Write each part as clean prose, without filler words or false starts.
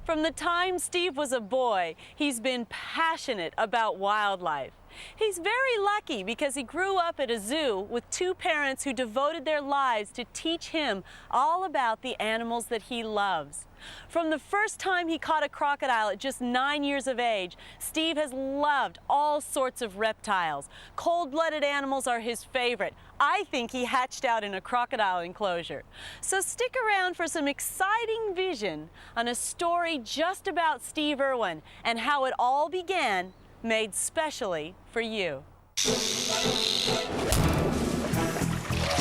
From the time Steve was a boy, he's been passionate about wildlife. He's very lucky because he grew up at a zoo with two parents who devoted their lives to teach him all about the animals that he loves. From the first time he caught a crocodile at just 9 years of age, Steve has loved all sorts of reptiles. Cold-blooded animals are his favorite. I think he hatched out in a crocodile enclosure. So stick around for some exciting vision on a story just about Steve Irwin and how it all began, made specially for you.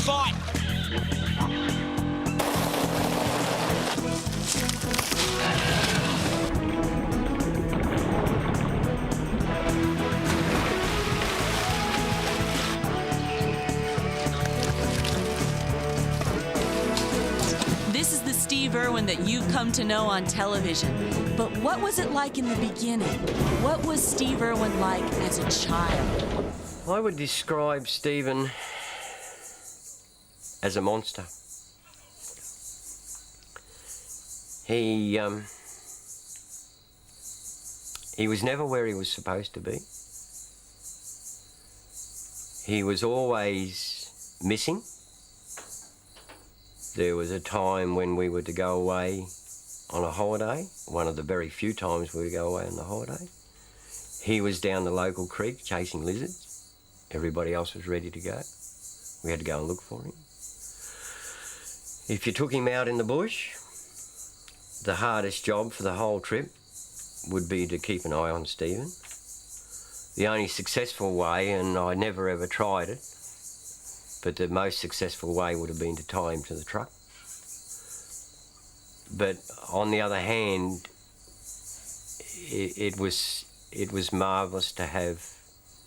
Fight! This is the Steve Irwin that you've come to know on television. But what was it like in the beginning? What was Steve Irwin like as a child? I would describe Stephen as a monster. He was never where he was supposed to be. He was always missing. There was a time when we were to go away on a holiday, one of the very few times we would go away on the holiday. He was down the local creek chasing lizards. Everybody else was ready to go. We had to go and look for him. If you took him out in the bush, the hardest job for the whole trip would be to keep an eye on Stephen. The only successful way, and I never ever tried it, but the most successful way would have been to tie him to the truck. But on the other hand, it was marvellous to have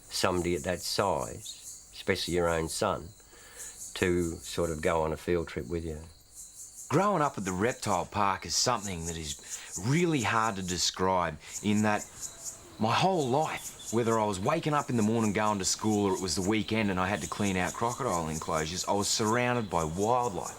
somebody at that size, especially your own son, to sort of go on a field trip with you. Growing up at the reptile park is something that is really hard to describe, in that my whole life, whether I was waking up in the morning going to school or it was the weekend and I had to clean out crocodile enclosures, I was surrounded by wildlife.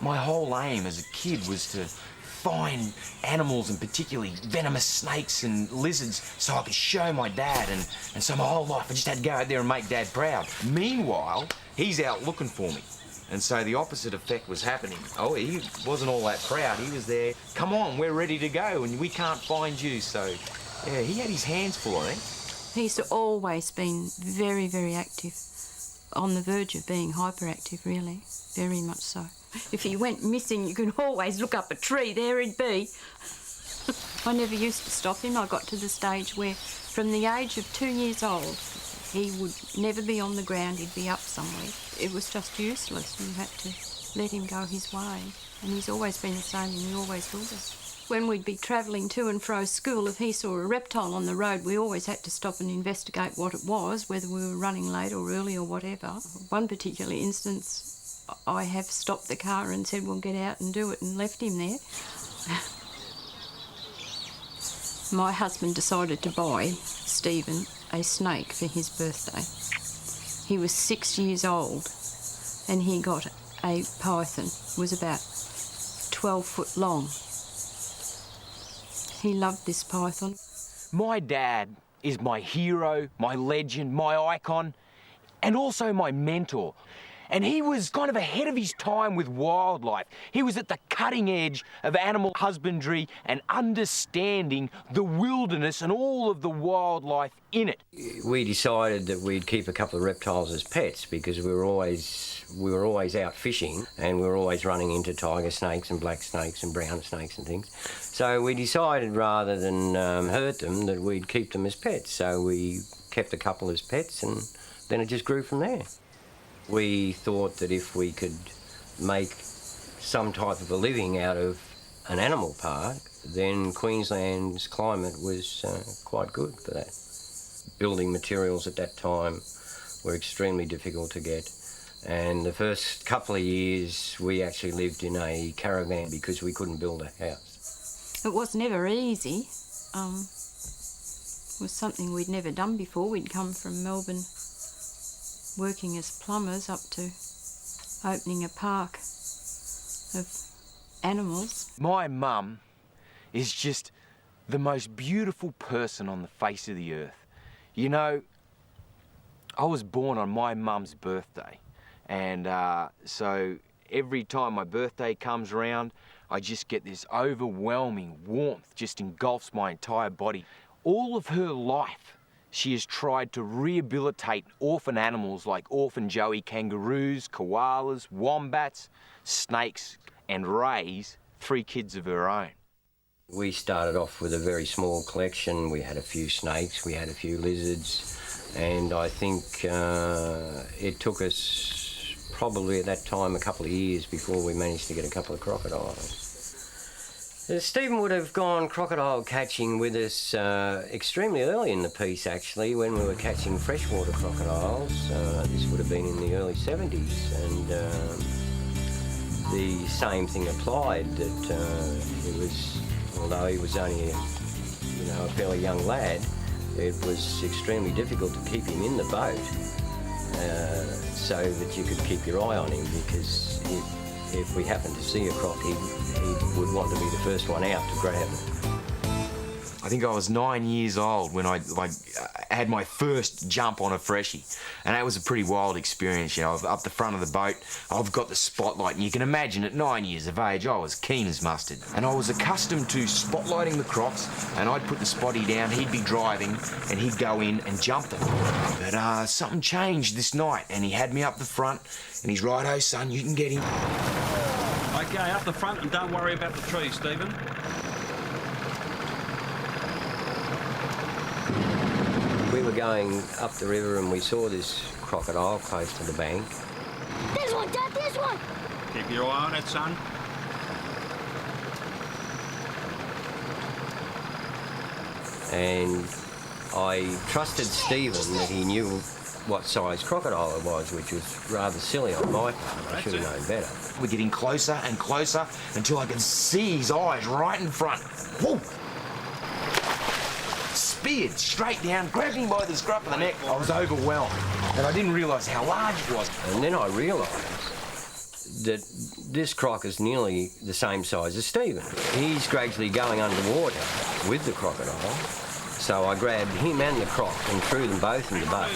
My whole aim as a kid was to find animals, and particularly venomous snakes and lizards, so I could show my dad, and so my whole life I just had to go out there and make Dad proud. Meanwhile, he's out looking for me. And so the opposite effect was happening. Oh, he wasn't all that proud. He was there, come on, we're ready to go and we can't find you. So, yeah, he had his hands full, I think. He used to always been very, very active, on the verge of being hyperactive, really, very much so. If he went missing, you could always look up a tree, there he'd be. I never used to stop him. I got to the stage where, from the age of 2 years old, he would never be on the ground, he'd be up somewhere. It was just useless. You had to let him go his way. And he's always been the same, and he always will be. When we'd be travelling to and fro school, if he saw a reptile on the road, we always had to stop and investigate what it was, whether we were running late or early or whatever. One particular instance, I have stopped the car and said, well, get out and do it, and left him there. My husband decided to buy Stephen a snake for his birthday. He was 6 years old and he got a python. It was about 12 foot long. He loved this python. My dad is my hero, my legend, my icon, and also my mentor. And he was kind of ahead of his time with wildlife. He was at the cutting edge of animal husbandry and understanding the wilderness and all of the wildlife in it. We decided that we'd keep a couple of reptiles as pets because we were always out fishing and we were always running into tiger snakes and black snakes and brown snakes and things. So we decided rather than hurt them that we'd keep them as pets. So we kept a couple as pets and then it just grew from there. We thought that if we could make some type of a living out of an animal park, then Queensland's climate was quite good for that. Building materials at that time were extremely difficult to get, and the first couple of years we actually lived in a caravan because we couldn't build a house. It was never easy. It was something we'd never done before. We'd come from Melbourne working as plumbers up to opening a park of animals. My mum is just the most beautiful person on the face of the earth. You know, I was born on my mum's birthday, and so every time my birthday comes around, I just get this overwhelming warmth, just engulfs my entire body. All of her life, she has tried to rehabilitate orphan animals like orphan Joey kangaroos, koalas, wombats, snakes, and raise 3 kids of her own. We started off with a very small collection. We had a few snakes, we had a few lizards, and I think it took us probably at that time a couple of years before we managed to get a couple of crocodiles. Stephen would have gone crocodile catching with us extremely early in the piece, actually, when we were catching freshwater crocodiles. This would have been in the early 70s, and the same thing applied, that it was, although he was only a fairly young lad, it was extremely difficult to keep him in the boat so that you could keep your eye on him, because if we happened to see a croc, he would want to be the first one out to grab it. I think I was 9 years old when I had my first jump on a freshie, and that was a pretty wild experience. You know, up the front of the boat, I've got the spotlight, and you can imagine at 9 years of age, I was keen as mustard. And I was accustomed to spotlighting the crocs, and I'd put the spotty down, he'd be driving, and he'd go in and jump them. But something changed this night, and he had me up the front, and he's, "Righto, son, you can get him." Okay, up the front, and don't worry about the trees, Stephen. We were going up the river and we saw this crocodile close to the bank. There's one, Dad, there's one! Keep your eye on it, son. And I trusted Stephen that he knew what size crocodile it was, which was rather silly on my part. I should have known better. We're getting closer and closer until I can see his eyes right in front. Whoa! Speared straight down, grabbed him by the scruff of the neck. I was overwhelmed, and I didn't realise how large it was. And then I realised that this croc is nearly the same size as Stephen. He's gradually going underwater with the crocodile. So I grabbed him and the croc and threw them both in the boat.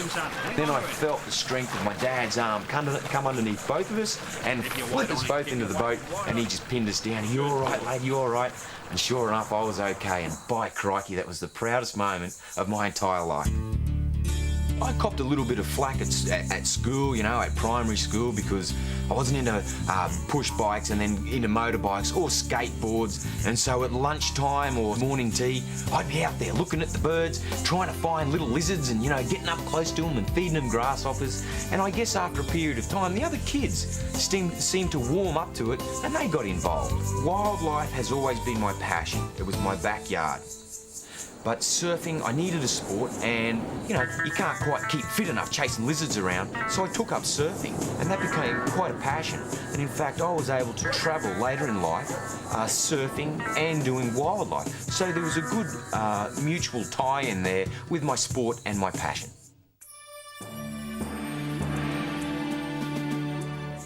Then I felt the strength of my dad's arm come underneath both of us and flip us both into the boat, and he just pinned us down. "You all right, lad? You all right?" And sure enough, I was okay, and by crikey, that was the proudest moment of my entire life. I copped a little bit of flack at school, you know, at primary school, because I wasn't into push bikes and then into motorbikes or skateboards. And so at lunchtime or morning tea, I'd be out there looking at the birds, trying to find little lizards and, you know, getting up close to them and feeding them grasshoppers. And I guess after a period of time, the other kids seemed to warm up to it and they got involved. Wildlife has always been my passion. It was my backyard. But surfing, I needed a sport, and, you know, you can't quite keep fit enough chasing lizards around, so I took up surfing, and that became quite a passion. And in fact, I was able to travel later in life, surfing and doing wildlife. So there was a good mutual tie in there with my sport and my passion.